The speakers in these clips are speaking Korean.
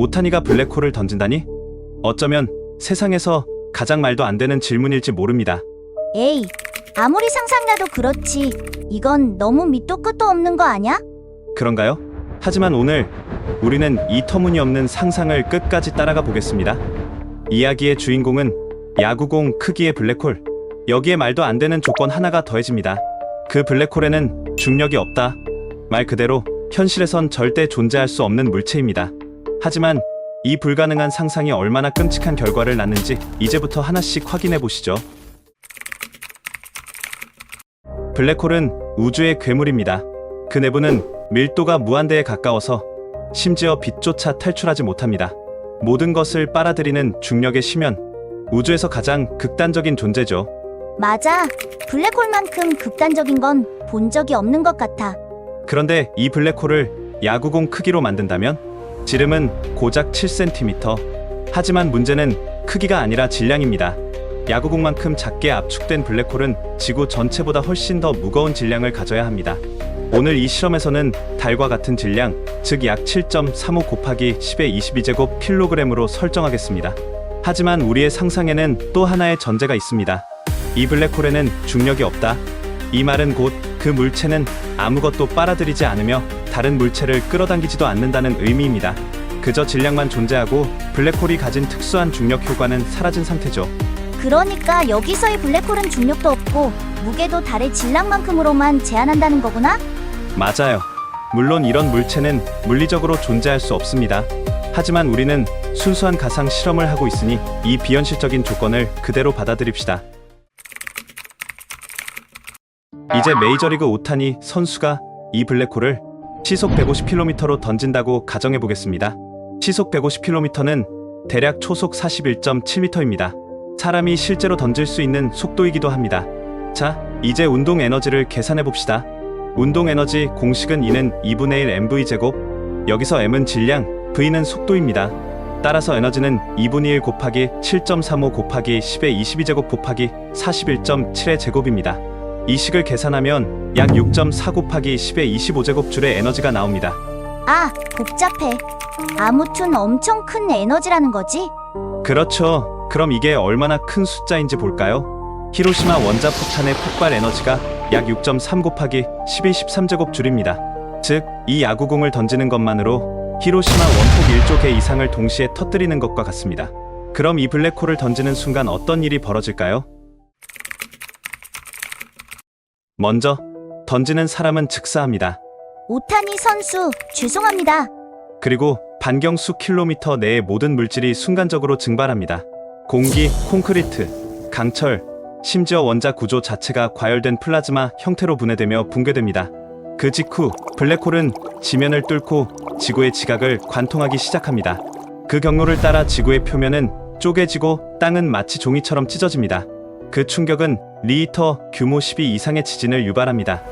오타니가 블랙홀을 던진다니? 어쩌면 세상에서 가장 말도 안 되는 질문일지 모릅니다. 에이, 아무리 상상이라도 그렇지. 이건 너무 밑도 끝도 없는 거 아냐? 그런가요? 하지만 오늘 우리는 이 터무니없는 상상을 끝까지 따라가 보겠습니다. 이야기의 주인공은 야구공 크기의 블랙홀. 여기에 말도 안 되는 조건 하나가 더해집니다. 그 블랙홀에는 중력이 없다. 말 그대로 현실에선 절대 존재할 수 없는 물체입니다. 하지만 이 불가능한 상상이 얼마나 끔찍한 결과를 낳는지 이제부터 하나씩 확인해 보시죠. 블랙홀은 우주의 괴물입니다. 그 내부는 밀도가 무한대에 가까워서 심지어 빛조차 탈출하지 못합니다. 모든 것을 빨아들이는 중력의 심연, 우주에서 가장 극단적인 존재죠. 맞아. 블랙홀만큼 극단적인 건 본 적이 없는 것 같아. 그런데 이 블랙홀을 야구공 크기로 만든다면 지름은 고작 7cm. 하지만 문제는 크기가 아니라 질량입니다. 야구공만큼 작게 압축된 블랙홀은 지구 전체보다 훨씬 더 무거운 질량을 가져야 합니다. 오늘 이 실험에서는 달과 같은 질량, 즉 약 7.35 곱하기 10의 22제곱 킬로그램으로 설정하겠습니다. 하지만 우리의 상상에는 또 하나의 전제가 있습니다. 이 블랙홀에는 중력이 없다. 이 말은 곧 그 물체는 아무것도 빨아들이지 않으며 다른 물체를 끌어당기지도 않는다는 의미입니다. 그저 질량만 존재하고 블랙홀이 가진 특수한 중력 효과는 사라진 상태죠. 그러니까 여기서의 블랙홀은 중력도 없고 무게도 달의 질량만큼으로만 제한한다는 거구나? 맞아요. 물론 이런 물체는 물리적으로 존재할 수 없습니다. 하지만 우리는 순수한 가상 실험을 하고 있으니 이 비현실적인 조건을 그대로 받아들입시다. 이제 메이저리그 오타니 선수가 이 블랙홀을 시속 150km로 던진다고 가정해 보겠습니다. 시속 150km는 대략 초속 41.7m입니다. 사람이 실제로 던질 수 있는 속도이기도 합니다. 자, 이제 운동 에너지를 계산해 봅시다. 운동 에너지 공식은 E는 2분의 1 mv제곱, 여기서 m은 질량, v는 속도입니다. 따라서 에너지는 2분의 1 곱하기 7.35 곱하기 10의 22제곱 곱하기 41.7의 제곱입니다. 이 식을 계산하면 약 6.4 곱하기 10의 25제곱줄의 에너지가 나옵니다. 아, 복잡해. 아무튼 엄청 큰 에너지라는 거지? 그렇죠. 그럼 이게 얼마나 큰 숫자인지 볼까요? 히로시마 원자폭탄의 폭발 에너지가 약 6.3 곱하기 10의 13제곱줄입니다. 즉, 이 야구공을 던지는 것만으로 히로시마 원폭 1조 개 이상을 동시에 터뜨리는 것과 같습니다. 그럼 이 블랙홀을 던지는 순간 어떤 일이 벌어질까요? 먼저 던지는 사람은 즉사합니다. 오타니 선수, 죄송합니다. 그리고 반경 수 킬로미터 내의 모든 물질이 순간적으로 증발합니다. 공기, 콘크리트, 강철, 심지어 원자 구조 자체가 과열된 플라즈마 형태로 분해되며 붕괴됩니다. 그 직후 블랙홀은 지면을 뚫고 지구의 지각을 관통하기 시작합니다. 그 경로를 따라 지구의 표면은 쪼개지고 땅은 마치 종이처럼 찢어집니다. 그 충격은 리히터 규모 12 이상의 지진을 유발합니다.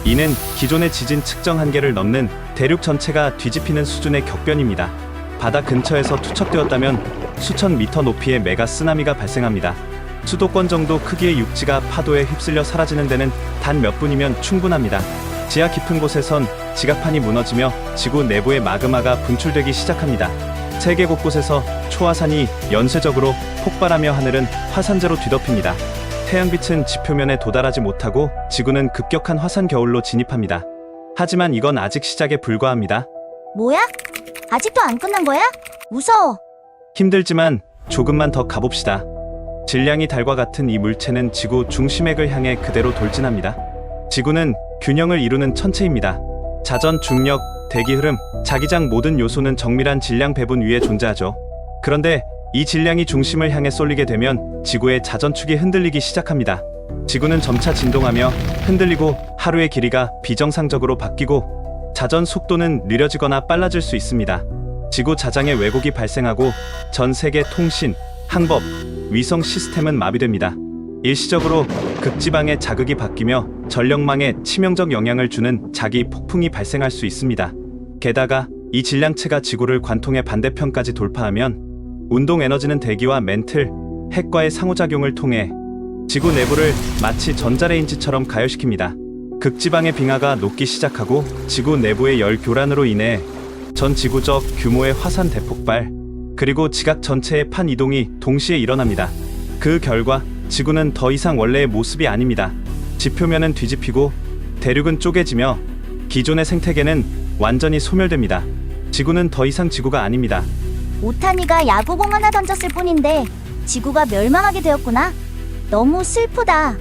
이는 기존의 지진 측정 한계를 넘는 대륙 전체가 뒤집히는 수준의 격변입니다. 바다 근처에서 투척되었다면 수천 미터 높이의 메가 쓰나미가 발생합니다. 수도권 정도 크기의 육지가 파도에 휩쓸려 사라지는 데는 단 몇 분이면 충분합니다. 지하 깊은 곳에선 지각판이 무너지며 지구 내부의 마그마가 분출되기 시작합니다. 세계 곳곳에서 초화산이 연쇄적으로 폭발하며 하늘은 화산재로 뒤덮입니다. 태양빛은 지표면에 도달하지 못하고 지구는 급격한 화산 겨울로 진입합니다. 하지만 이건 아직 시작에 불과합니다. 뭐야? 아직도 안 끝난 거야? 무서워. 힘들지만 조금만 더 가봅시다. 질량이 달과 같은 이 물체는 지구 중심액을 향해 그대로 돌진합니다. 지구는 균형을 이루는 천체입니다. 자전, 중력, 대기 흐름, 자기장 모든 요소는 정밀한 질량 배분 위에 존재하죠. 그런데 이 질량이 중심을 향해 쏠리게 되면 지구의 자전축이 흔들리기 시작합니다. 지구는 점차 진동하며 흔들리고 하루의 길이가 비정상적으로 바뀌고 자전 속도는 느려지거나 빨라질 수 있습니다. 지구 자장에 왜곡이 발생하고 전 세계 통신, 항법, 위성 시스템은 마비됩니다. 일시적으로 극지방의 자극이 바뀌며 전력망에 치명적 영향을 주는 자기 폭풍이 발생할 수 있습니다. 게다가 이 질량체가 지구를 관통해 반대편까지 돌파하면 운동 에너지는 대기와 멘틀, 핵과의 상호작용을 통해 지구 내부를 마치 전자레인지처럼 가열시킵니다. 극지방의 빙하가 녹기 시작하고 지구 내부의 열 교란으로 인해 전 지구적 규모의 화산 대폭발, 그리고 지각 전체의 판 이동이 동시에 일어납니다. 그 결과 지구는 더 이상 원래의 모습이 아닙니다. 지표면은 뒤집히고 대륙은 쪼개지며 기존의 생태계는 완전히 소멸됩니다. 지구는 더 이상 지구가 아닙니다. 오타니가 야구공 하나 던졌을 뿐인데 지구가 멸망하게 되었구나. 너무 슬프다.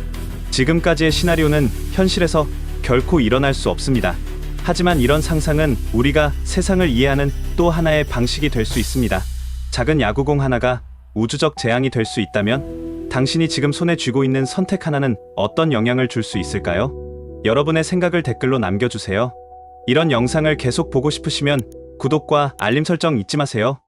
지금까지의 시나리오는 현실에서 결코 일어날 수 없습니다. 하지만 이런 상상은 우리가 세상을 이해하는 또 하나의 방식이 될 수 있습니다. 작은 야구공 하나가 우주적 재앙이 될 수 있다면 당신이 지금 손에 쥐고 있는 선택 하나는 어떤 영향을 줄 수 있을까요? 여러분의 생각을 댓글로 남겨주세요. 이런 영상을 계속 보고 싶으시면 구독과 알림 설정 잊지 마세요.